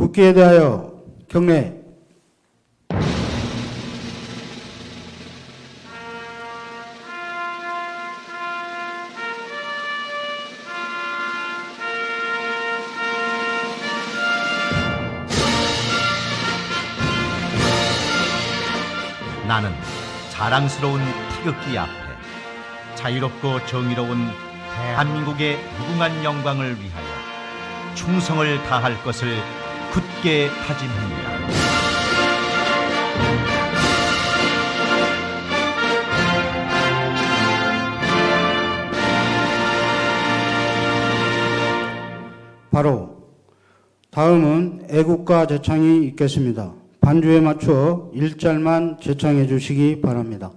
국기에 대하여 경례. 나는 자랑스러운 태극기 앞에 자유롭고 정의로운 대한민국의 무궁한 영광을 위하여 충성을 다할 것을 굳게 다짐합니다. 바로 다음은 애국가 제창이 있겠습니다. 반주에 맞춰 1절만 제창해 주시기 바랍니다.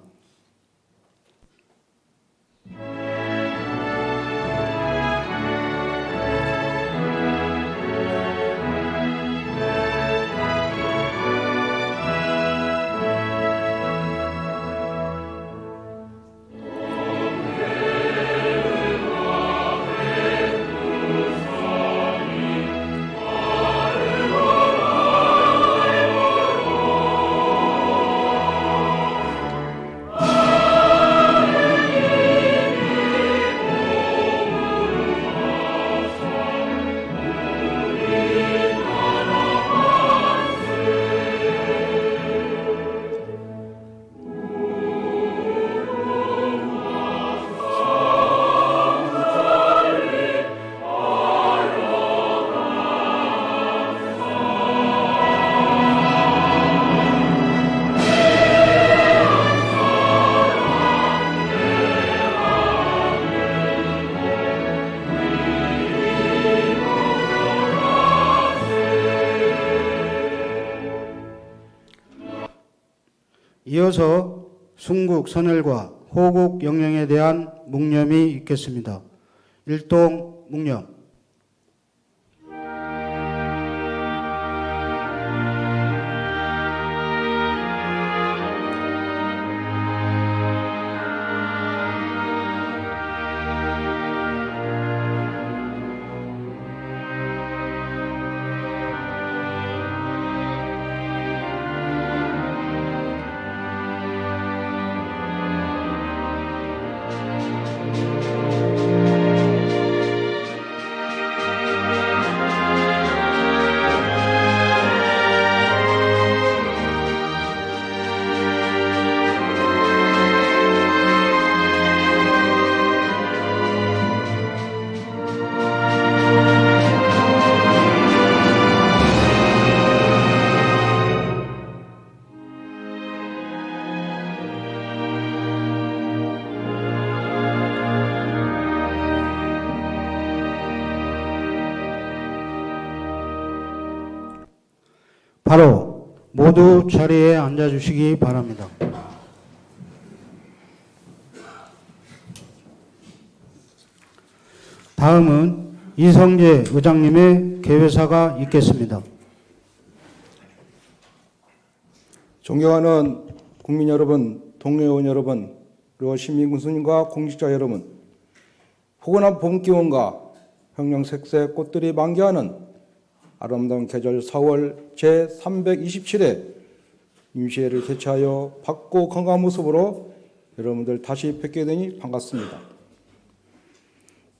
이어서 순국 선열과 호국 영령에 대한 묵념이 있겠습니다. 일동 묵념. 바로 모두 자리에 앉아주시기 바랍니다. 다음은 이성재 의장님의 개회사가 있겠습니다. 존경하는 국민 여러분, 동료 의원 여러분, 그리고 시민 군수님과 공직자 여러분, 포근한 봄 기온과 형형색색 꽃들이 만개하는 아름다운 계절 4월 제327회 임시회를 개최하여 밝고 건강한 모습으로 여러분들 다시 뵙게 되니 반갑습니다.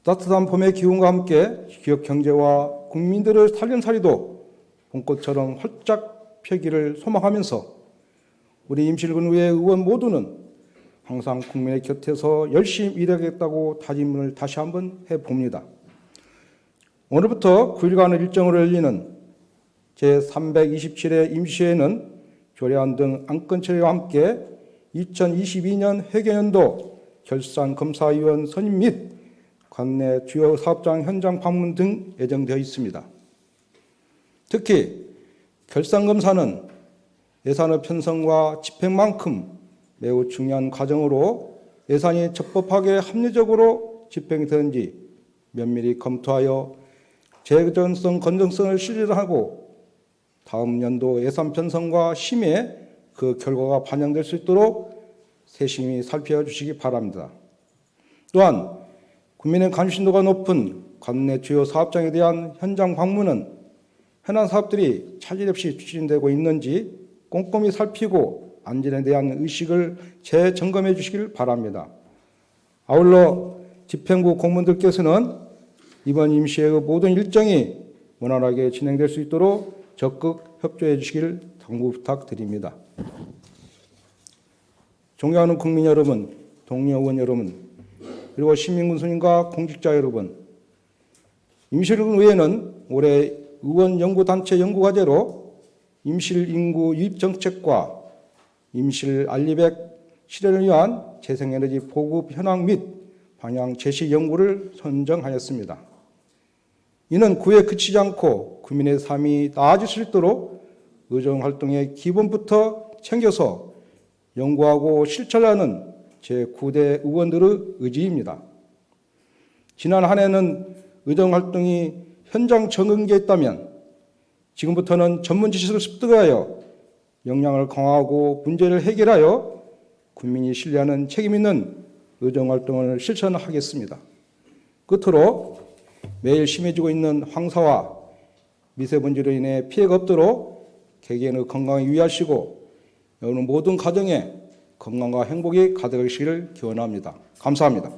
따뜻한 봄의 기운과 함께 지역 경제와 국민들의 살림살이도 봄꽃처럼 활짝 펴기를 소망하면서 우리 임실군의회 의원 모두는 항상 국민의 곁에서 열심히 일하겠다고 다짐을 다시 한번 해봅니다. 오늘부터 9일간의 일정으로 열리는 제327회 임시회는 조례안 등 안건 처리와 함께 2022년 회계연도 결산검사위원 선임 및 관내 주요 사업장 현장 방문 등 예정되어 있습니다. 특히 결산검사는 예산의 편성과 집행만큼 매우 중요한 과정으로 예산이 적법하게 합리적으로 집행이 되는지 면밀히 검토하여 재정성, 건전성을 신뢰하고 다음 연도 예산 편성과 심의에 그 결과가 반영될 수 있도록 세심히 살펴주시기 바랍니다. 또한 국민의 관심도가 높은 관내 주요 사업장에 대한 현장 방문은 현안 사업들이 차질 없이 추진되고 있는지 꼼꼼히 살피고 안전에 대한 의식을 재점검해 주시길 바랍니다. 아울러 집행부 공무원들께서는 이번 임시회의 모든 일정이 원활하게 진행될 수 있도록 적극 협조해 주시길 당부 부탁드립니다. 존경하는 국민 여러분, 동료 의원 여러분, 그리고 시민군수님과 공직자 여러분, 임실의회는 올해 의원연구단체 연구과제로 임실인구 유입정책과 임실 알리백 실현을 위한 재생에너지 보급 현황 및 방향 제시 연구를 선정하였습니다. 이는 구에 그치지 않고 국민의 삶이 나아질 수 있도록 의정활동의 기본부터 챙겨서 연구하고 실천하는 제9대 의원들의 의지입니다. 지난 한 해는 의정활동이 현장 적응기에 있다면 지금부터는 전문 지식을 습득하여 역량을 강화하고 문제를 해결하여 국민이 신뢰하는 책임 있는 의정활동을 실천하겠습니다. 끝으로 매일 심해지고 있는 황사와 미세먼지로 인해 피해가 없도록 개개인의 건강에 유의하시고 여러분 모든 가정에 건강과 행복이 가득하시기를 기원합니다. 감사합니다.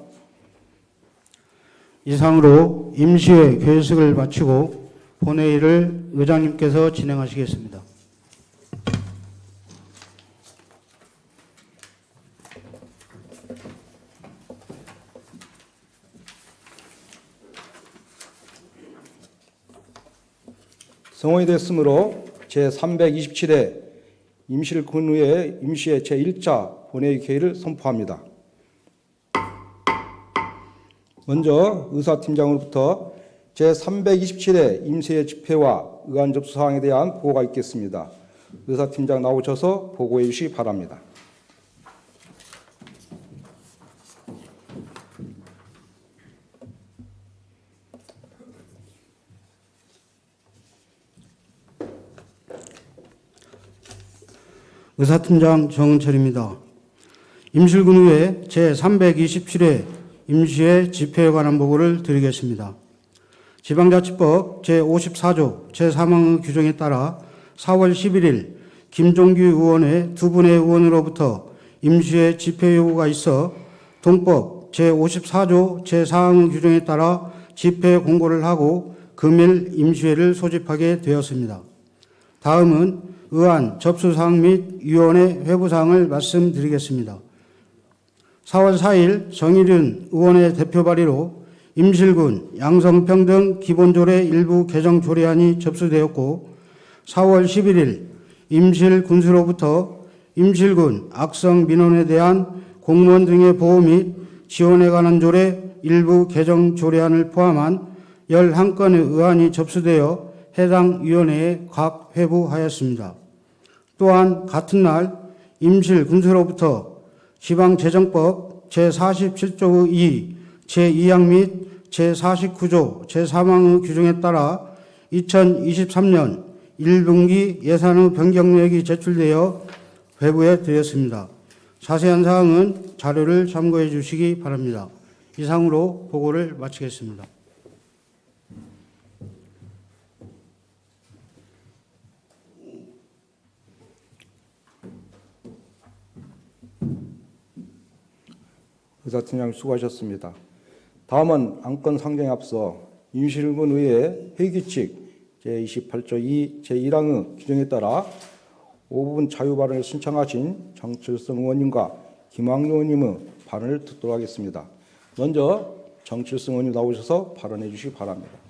이상으로 임시회 개회식을 마치고 본회의를 의장님께서 진행하시겠습니다. 성원이 됐으므로 제327회 임실군의회 임시회 제1차 본회의 개의를 선포합니다. 먼저 의사팀장으로부터 제327회 임시회 집회와 의안 접수 사항에 대한 보고가 있겠습니다. 의사팀장 나오셔서 보고해 주시기 바랍니다. 의사팀장 정은철입니다. 임실군의회 제327회 임시회 집회에 관한 보고를 드리겠습니다. 지방자치법 제54조 제3항의 규정에 따라 4월 11일 김종규 의원의 두 분의 의원으로부터 임시회 집회 요구가 있어 동법 제54조 제4항의 규정에 따라 집회 공고를 하고 금일 임시회를 소집하게 되었습니다. 다음은 의안 접수사항 및 위원회 회부사항을 말씀드리겠습니다. 4월 4일 정일윤 의원의 대표 발의로 임실군 양성평등 기본조례 일부 개정 조례안이 접수되었고 4월 11일 임실군수로부터 임실군 악성 민원에 대한 공무원 등의 보호 및 지원에 관한 조례 일부 개정 조례안을 포함한 11건의 의안이 접수되어 해당 위원회에 각 회부하였습니다. 또한 같은 날 임실군수로부터 지방재정법 제47조 2, 제2항 및 제49조 제3항의 규정에 따라 2023년 1분기 예산의 변경내역이 제출되어 회부해 드렸습니다. 자세한 사항은 자료를 참고해 주시기 바랍니다. 이상으로 보고를 마치겠습니다. 의사팀장 수고하셨습니다. 다음은 안건 상정에 앞서 임실군 의회 회의규칙 제28조 2 제1항의 규정에 따라 5분 자유 발언을 신청하신 정칠성 의원님과 김학용 의원님의 발언을 듣도록 하겠습니다. 먼저 정칠성 의원님 나오셔서 발언해 주시기 바랍니다.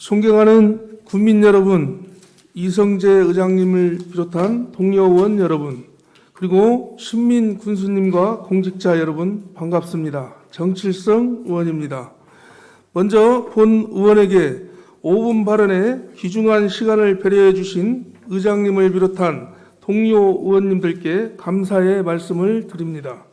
존경하는 국민 여러분, 이성재 의장님을 비롯한 동료 의원 여러분, 그리고 신민 군수님과 공직자 여러분 반갑습니다. 정칠성 의원입니다. 먼저 본 의원에게 5분 발언에 귀중한 시간을 배려해 주신 의장님을 비롯한 동료 의원님들께 감사의 말씀을 드립니다.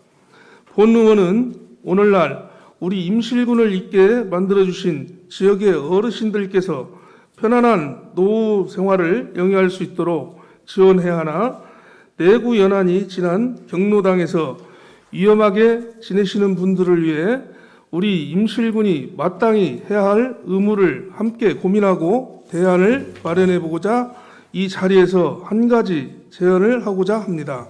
본 의원은 오늘날 우리 임실군을 있게 만들어주신 지역의 어르신들께서 편안한 노후 생활을 영위할 수 있도록 지원해야 하나 내구 연한이 지난 경로당에서 위험하게 지내시는 분들을 위해 우리 임실군이 마땅히 해야 할 의무를 함께 고민하고 대안을 마련해 보고자 이 자리에서 한 가지 제언을 하고자 합니다.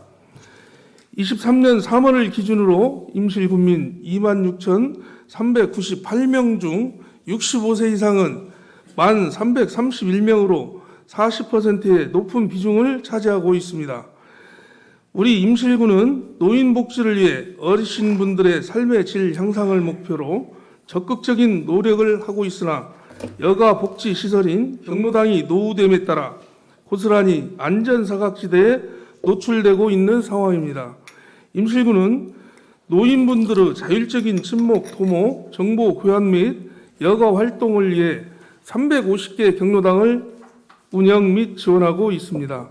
23년 3월을 기준으로 임실군민 26,398명 중 65세 이상은 1,331명으로 40%의 높은 비중을 차지하고 있습니다. 우리 임실군은 노인 복지를 위해 어르신분들의 삶의 질 향상을 목표로 적극적인 노력을 하고 있으나 여가 복지 시설인 경로당이 노후됨에 따라 고스란히 안전사각지대에 노출되고 있는 상황입니다. 임실군은 노인분들의 자율적인 친목, 도모, 정보 교환 및 여가 활동을 위해 350개 경로당을 운영 및 지원하고 있습니다.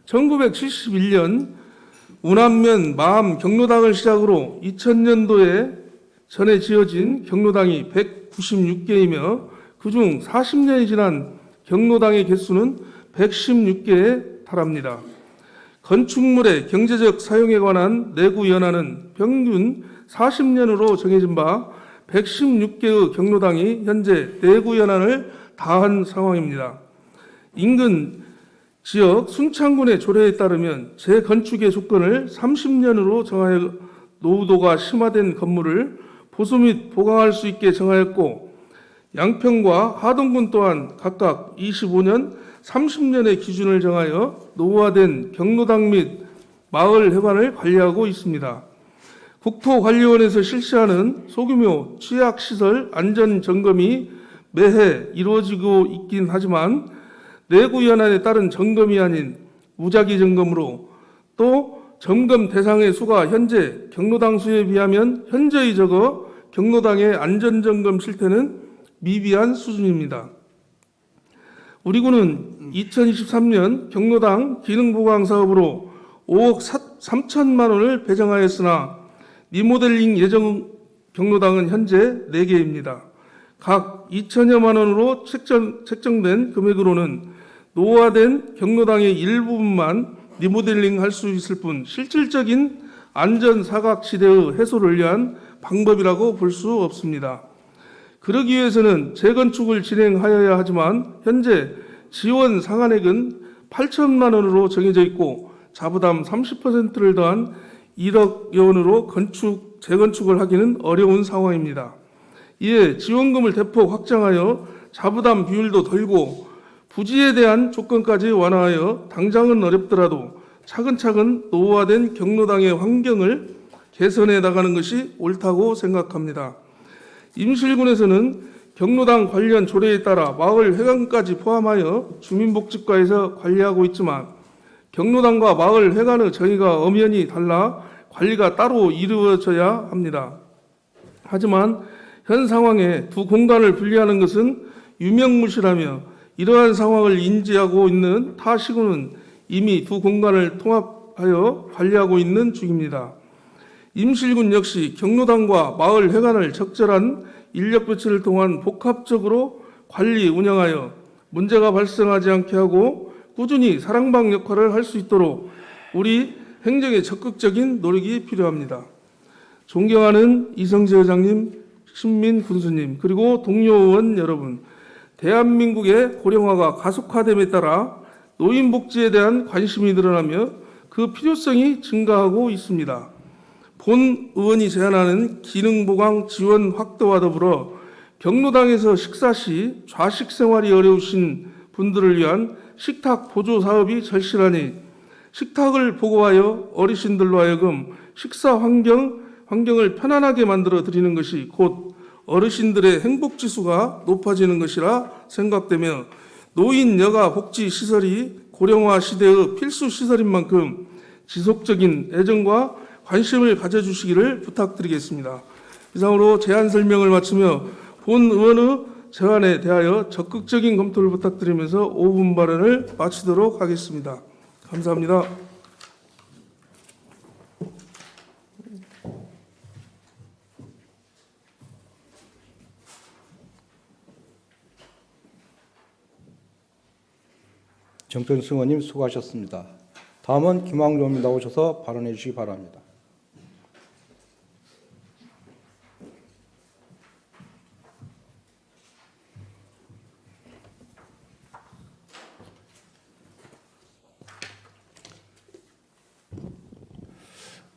1971년 운암면 마암 경로당을 시작으로 2000년도에 전에 지어진 경로당이 196개이며 그중 40년이 지난 경로당의 개수는 116개에 달합니다. 건축물의 경제적 사용에 관한 내구 연한은 평균 40년으로 정해진 바 116개의 경로당이 현재 내구 연한을 다한 상황입니다. 인근 지역 순창군의 조례에 따르면 재건축의 조건을 30년으로 정하여 노후도가 심화된 건물을 보수 및 보강할 수 있게 정하였고 양평과 하동군 또한 각각 25년, 30년의 기준을 정하여 노후화된 경로당 및 마을 해관을 관리하고 있습니다. 국토관리원에서 실시하는 소규모 취약시설 안전점검이 매해 이루어지고 있긴 하지만 내구 연한에 따른 점검이 아닌 무작위 점검으로 또 점검 대상의 수가 현재 경로당 수에 비하면 현저히 적어 경로당의 안전점검 실태는 미비한 수준입니다. 우리 군은 2023년 경로당 기능보강 사업으로 5억 3천만 원을 배정하였으나 리모델링 예정 경로당은 현재 4개입니다. 각 2천여만 원으로 책정된 금액으로는 노후화된 경로당의 일부분만 리모델링 할 수 있을 뿐 실질적인 안전사각지대의 해소를 위한 방법이라고 볼 수 없습니다. 그러기 위해서는 재건축을 진행하여야 하지만 현재 지원 상한액은 8천만 원으로 정해져 있고 자부담 30%를 더한 1억여 원으로 재건축을 하기는 어려운 상황입니다. 이에 지원금을 대폭 확장하여 자부담 비율도 덜고 부지에 대한 조건까지 완화하여 당장은 어렵더라도 차근차근 노후화된 경로당의 환경을 개선해 나가는 것이 옳다고 생각합니다. 임실군에서는 경로당 관련 조례에 따라 마을 회관까지 포함하여 주민복지과에서 관리하고 있지만 경로당과 마을 회관의 정의가 엄연히 달라 관리가 따로 이루어져야 합니다. 하지만 현 상황에 두 공간을 분리하는 것은 유명무실하며 이러한 상황을 인지하고 있는 타 시군은 이미 두 공간을 통합하여 관리하고 있는 중입니다. 임실군 역시 경로당과 마을 회관을 적절한 인력 배치를 통한 복합적으로 관리 운영하여 문제가 발생하지 않게 하고 꾸준히 사랑방 역할을 할 수 있도록 우리 행정의 적극적인 노력이 필요합니다. 존경하는 이성재 의장님, 신민 군수님, 그리고 동료 의원 여러분, 대한민국의 고령화가 가속화됨에 따라 노인복지에 대한 관심이 늘어나며 그 필요성이 증가하고 있습니다. 본 의원이 제안하는 기능보강 지원 확대와 더불어 경로당에서 식사 시 좌식 생활이 어려우신 분들을 위한 식탁 보조 사업이 절실하니 식탁을 보고하여 어르신들로 하여금 식사 환경을 편안하게 만들어 드리는 것이 곧 어르신들의 행복지수가 높아지는 것이라 생각되며 노인 여가 복지 시설이 고령화 시대의 필수 시설인 만큼 지속적인 애정과 관심을 가져주시기를 부탁드리겠습니다. 이상으로 제안 설명을 마치며 본 의원의 제안에 대하여 적극적인 검토를 부탁드리면서 5분 발언을 마치도록 하겠습니다. 감사합니다. 정천승 의원님 수고하셨습니다. 다음은 김황주 의원님 나오셔서 발언해 주시기 바랍니다.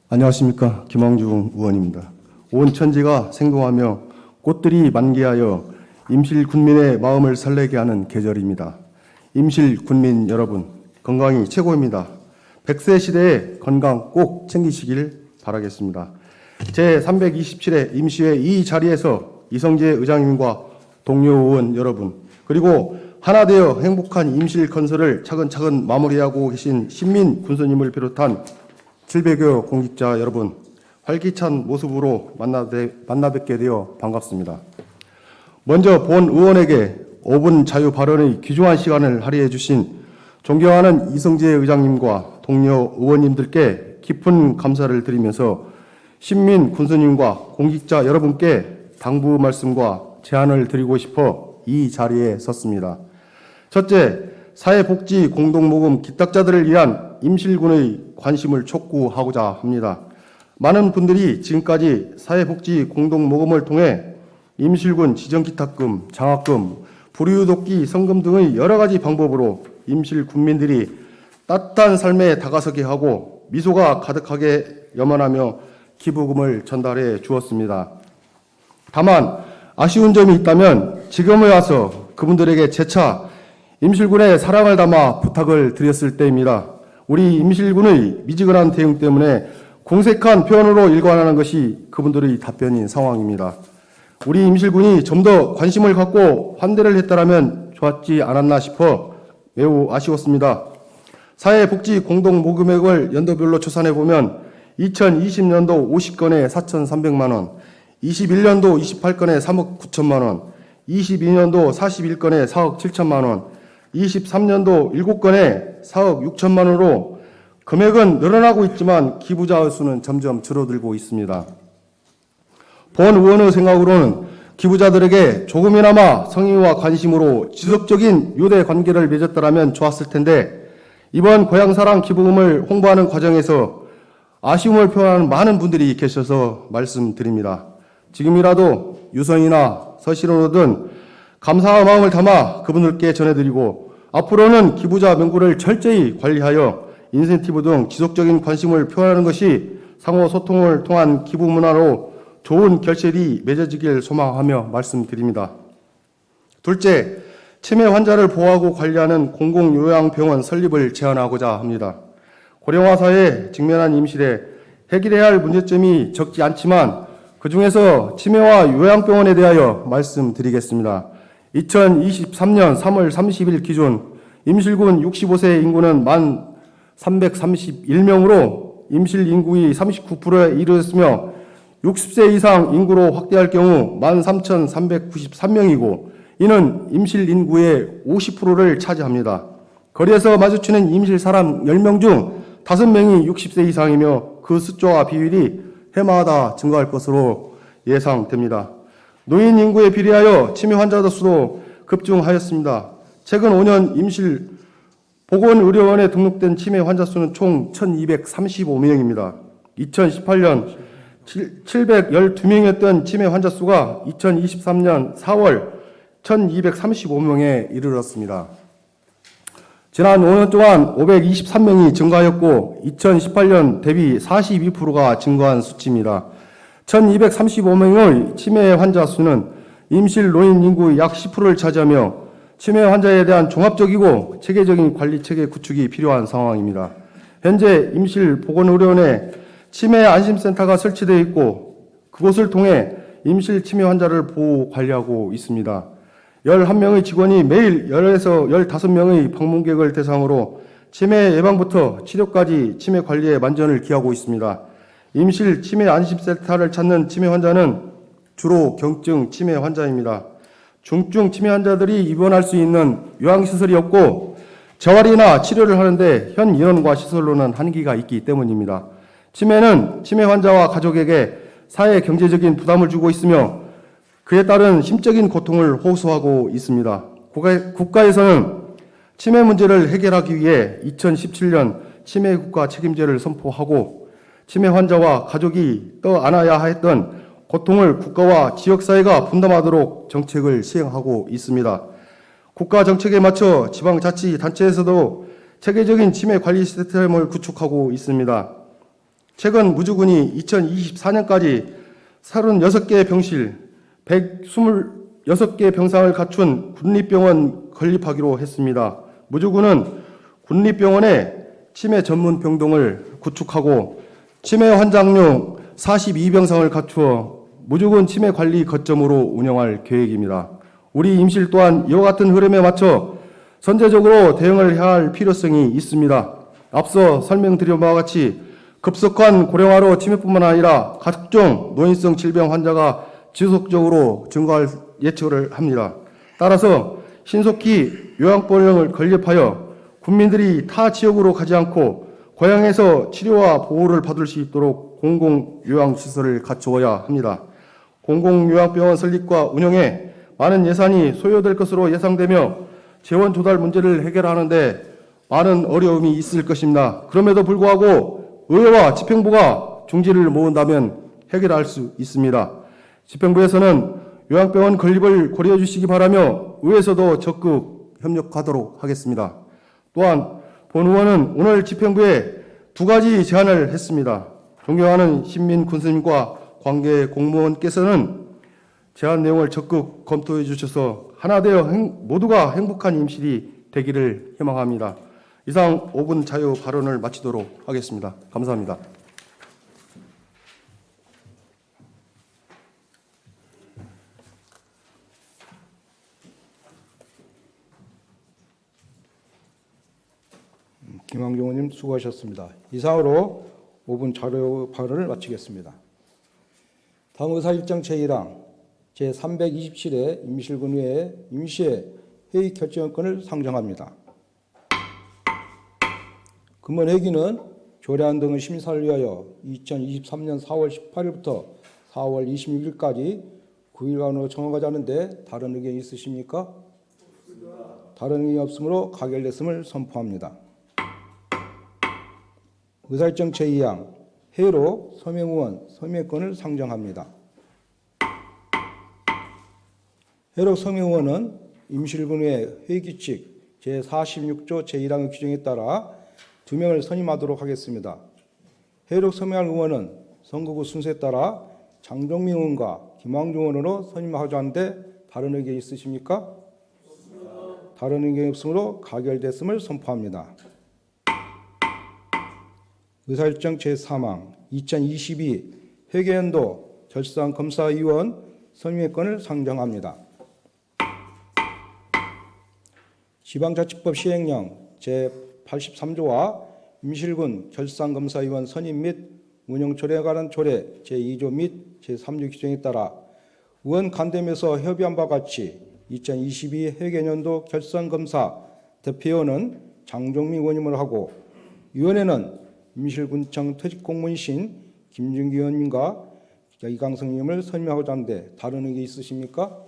안녕하십니까. 김황중 의원입니다. 온 천지가 생동하며 꽃들이 만개하여 임실 군민의 마음을 설레게 하는 계절입니다. 임실 군민 여러분, 건강이 최고입니다. 100세 시대에 건강 꼭 챙기시길 바라겠습니다. 제327회 임시회 이 자리에서 이성재 의장님과 동료 의원 여러분, 그리고 하나 되어 행복한 임실 건설을 차근차근 마무리하고 계신 신민 군수님을 비롯한 700여 공직자 여러분, 활기찬 모습으로 만나 뵙게 되어 반갑습니다. 먼저 본 의원에게 5분 자유 발언의 귀중한 시간을 할애해 주신 존경하는 이성재 의장님과 동료 의원님들께 깊은 감사를 드리면서 신민 군수님과 공직자 여러분께 당부 말씀과 제안을 드리고 싶어 이 자리에 섰습니다. 첫째, 사회복지 공동모금 기탁자들을 위한 임실군의 관심을 촉구하고자 합니다. 많은 분들이 지금까지 사회복지 공동모금을 통해 임실군 지정기탁금, 장학금, 불우유돕기, 성금 등의 여러 가지 방법으로 임실 군민들이 따뜻한 삶에 다가서게 하고 미소가 가득하게 염원하며 기부금을 전달해 주었습니다. 다만 아쉬운 점이 있다면 지금에 와서 그분들에게 재차 임실군의 사랑을 담아 부탁을 드렸을 때입니다. 우리 임실군의 미지근한 대응 때문에 공색한 표현으로 일관하는 것이 그분들의 답변인 상황입니다. 우리 임실군이 좀 더 관심을 갖고 환대를 했다라면 좋았지 않았나 싶어 매우 아쉬웠습니다. 사회복지 공동모금액을 연도별로 추산해 보면 2020년도 50건에 4,300만 원, 21년도 28건에 3억 9천만 원, 22년도 41건에 4억 7천만 원, 23년도 7건에 4억 6천만 원으로 금액은 늘어나고 있지만 기부자 수는 점점 줄어들고 있습니다. 본 의원의 생각으로는 기부자들에게 조금이나마 성의와 관심으로 지속적인 유대 관계를 맺었더라면 좋았을 텐데 이번 고향사랑 기부금을 홍보하는 과정에서 아쉬움을 표하는 많은 분들이 계셔서 말씀드립니다. 지금이라도 유선이나 서신으로 든 감사의 마음을 담아 그분들께 전해드리고 앞으로는 기부자 명부를 철저히 관리하여 인센티브 등 지속적인 관심을 표하는 것이 상호 소통을 통한 기부 문화로 좋은 결실이 맺어지길 소망하며 말씀드립니다. 둘째, 치매 환자를 보호하고 관리하는 공공요양병원 설립을 제안하고자 합니다. 고령화 사회에 직면한 임실에 해결해야 할 문제점이 적지 않지만 그중에서 치매와 요양병원에 대하여 말씀드리겠습니다. 2023년 3월 30일 기준 임실군 65세 인구는 1,331명으로 임실 인구의 39%에 이르렀으며 60세 이상 인구로 확대할 경우 13,393명이고 이는 임실 인구의 50%를 차지합니다. 거리에서 마주치는 임실 사람 10명 중 5명이 60세 이상이며 그 숫자와 비율이 해마다 증가할 것으로 예상됩니다. 노인 인구에 비례하여 치매 환자들 수도 급증하였습니다. 최근 5년 임실 보건의료원에 등록된 치매 환자 수는 총 1,235명입니다. 2018년 712명이었던 치매 환자 수가 2023년 4월 1,235명에 이르렀습니다. 지난 5년 동안 523명이 증가하였고 2018년 대비 42%가 증가한 수치입니다. 1,235명의 치매 환자 수는 임실 노인 인구의 약 10%를 차지하며 치매 환자에 대한 종합적이고 체계적인 관리 체계 구축이 필요한 상황입니다. 현재 임실 보건의료원에 치매 안심센터가 설치되어 있고 그곳을 통해 임실 치매 환자를 보호 관리하고 있습니다. 11명의 직원이 매일 10에서 15명의 방문객을 대상으로 치매 예방부터 치료까지 치매 관리에 만전을 기하고 있습니다. 임실 치매 안심센터를 찾는 치매 환자는 주로 경증 치매 환자입니다. 중증 치매 환자들이 입원할 수 있는 요양시설이 없고 재활이나 치료를 하는데 현 인원과 시설로는 한계가 있기 때문입니다. 치매는 치매 환자와 가족에게 사회 경제적인 부담을 주고 있으며 그에 따른 심적인 고통을 호소하고 있습니다. 국가에서는 치매 문제를 해결하기 위해 2017년 치매 국가 책임제를 선포하고 치매 환자와 가족이 떠안아야 했던 고통을 국가와 지역사회가 분담하도록 정책을 시행하고 있습니다. 국가 정책에 맞춰 지방자치단체에서도 체계적인 치매 관리 시스템을 구축하고 있습니다. 최근 무주군이 2024년까지 36개 병실, 126개 병상을 갖춘 군립병원 건립하기로 했습니다. 무주군은 군립병원에 치매 전문 병동을 구축하고 치매 환자용 42병상을 갖추어 무주군 치매 관리 거점으로 운영할 계획입니다. 우리 임실 또한 이와 같은 흐름에 맞춰 선제적으로 대응을 해야 할 필요성이 있습니다. 앞서 설명드린 바와 같이 급속한 고령화로 치매뿐만 아니라 각종 노인성 질병 환자가 지속적으로 증가할 예측을 합니다. 따라서 신속히 요양병원을 건립하여 국민들이 타 지역으로 가지 않고 고향에서 치료와 보호를 받을 수 있도록 공공요양시설을 갖추어야 합니다. 공공요양병원 설립과 운영에 많은 예산이 소요될 것으로 예상되며 재원 조달 문제를 해결하는데 많은 어려움이 있을 것입니다. 그럼에도 불구하고 의회와 집행부가 중지를 모은다면 해결할 수 있습니다. 집행부에서는 요양병원 건립을 고려해 주시기 바라며 의회에서도 적극 협력하도록 하겠습니다. 또한 본 의원은 오늘 집행부에 2가지 제안을 했습니다. 존경하는 신민 군수님과 관계 공무원께서는 제안 내용을 적극 검토해 주셔서 하나 되어 모두가 행복한 임실이 되기를 희망합니다. 이상 5분 자유 발언을 마치도록 하겠습니다. 감사합니다. 김황중 의원님 수고하셨습니다. 이상으로 5분 자료 발언을 마치겠습니다. 다음 의사일정 제1항 제327회 임실군의회 임시회 회의 결정권을 상정합니다. 금번 회기는 조례안 등의 심사를 위하여 2023년 4월 18일부터 4월 26일까지 9일간으로 정하자는데 다른 의견이 있으십니까? 다른 의견이 없으므로 가결됐음을 선포합니다. 의사일정 제2항 회의로 서명의원 서명권을 상정합니다. 회의록 서명의원은 임실군의 회의규칙 제46조 제1항의 규정에 따라 2명을 선임하도록 하겠습니다. 회의록 서명할 의원은 선거구 순서에 따라 장종민 의원과 김황중 의원으로 선임하자 하는데 다른 의견이 있으십니까? 다른 의견이 없으므로 가결됐음을 선포합니다. 의사일정 제3항 2022 회계연도 결산검사위원 선임권을 상정합니다. 지방자치법 시행령 제83조와 임실군 결산검사위원 선임 및 운영조례에 관한 조례 제2조 및 제3조 규정에 따라 의원 간담회에서 협의한 바와 같이 2022 회계연도 결산검사 대표위원은 장종민 의원님을 하고 위원회는 임실군청 퇴직공무원이신 김준기 의원님과 이강성 의원님을 선임하고자 하는데 다른 의견이 있으십니까?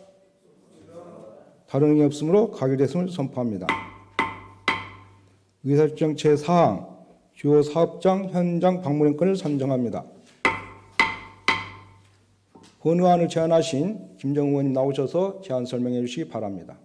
다른 의견이 없으므로 가결됐음을 선포합니다. 의사일정 제4항 주요 사업장 현장 방문권을 선정합니다. 본의안을 제안하신 김정우 의원님 나오셔서 제안 설명해 주시기 바랍니다.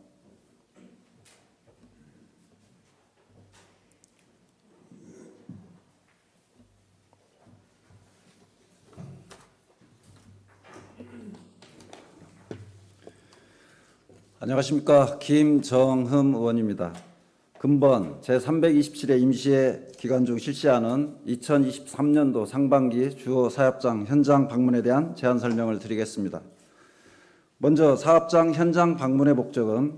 안녕하십니까. 김정흠 의원입니다. 금번 제327회 임시회 기간 중 실시하는 2023년도 상반기 주요 사업장 현장 방문에 대한 제안 설명을 드리겠습니다. 먼저 사업장 현장 방문의 목적은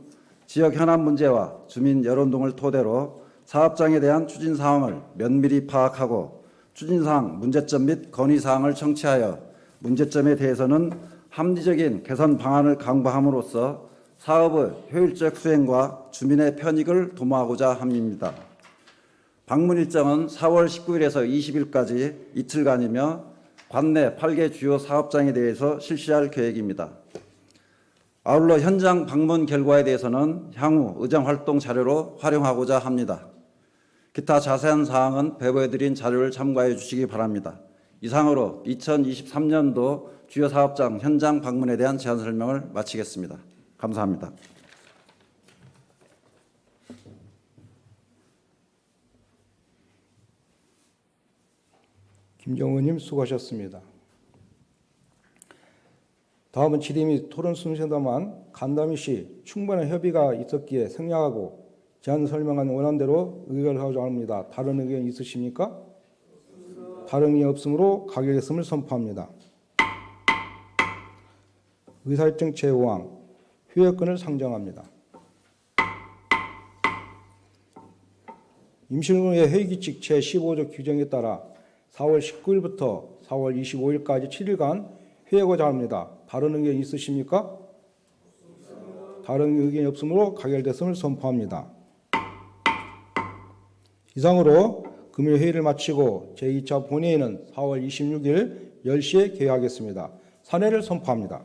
지역 현안 문제와 주민 여론 등을 토대로 사업장에 대한 추진 사항을 면밀히 파악하고 추진사항, 문제점 및 건의사항을 청취하여 문제점에 대해서는 합리적인 개선 방안을 강구함으로써 사업의 효율적 수행과 주민의 편익을 도모하고자 함입니다. 방문 일정은 4월 19일에서 20일까지 이틀간이며 관내 8개 주요 사업장에 대해서 실시할 계획입니다. 아울러 현장 방문 결과에 대해서는 향후 의정활동 자료로 활용하고자 합니다. 기타 자세한 사항은 배부해드린 자료를 참고해 주시기 바랍니다. 이상으로 2023년도 주요 사업장 현장 방문에 대한 제안 설명을 마치겠습니다. 감사합니다. 김정은님 수고하셨습니다. 다음은 질의 및 토론 순서도만 간담회 시 충분한 협의가 있었기에 생략하고 제안 설명한 원안대로 의결하고자 합니다. 다른 의견 있으십니까? 다른 의견 없으므로 가결했음을 선포합니다. 의사일정 제5항 휴회권을 상정합니다. 임실군의 회의규칙 제15조 규정에 따라 4월 19일부터 4월 25일까지 7일간 회의하고자 합니다. 다른 의견 있으십니까? 다른 의견이 없으므로 가결됐음을 선포합니다. 이상으로 금일 회의를 마치고 제2차 본회의는 4월 26일 10시에 개회하겠습니다. 사내를 선포합니다.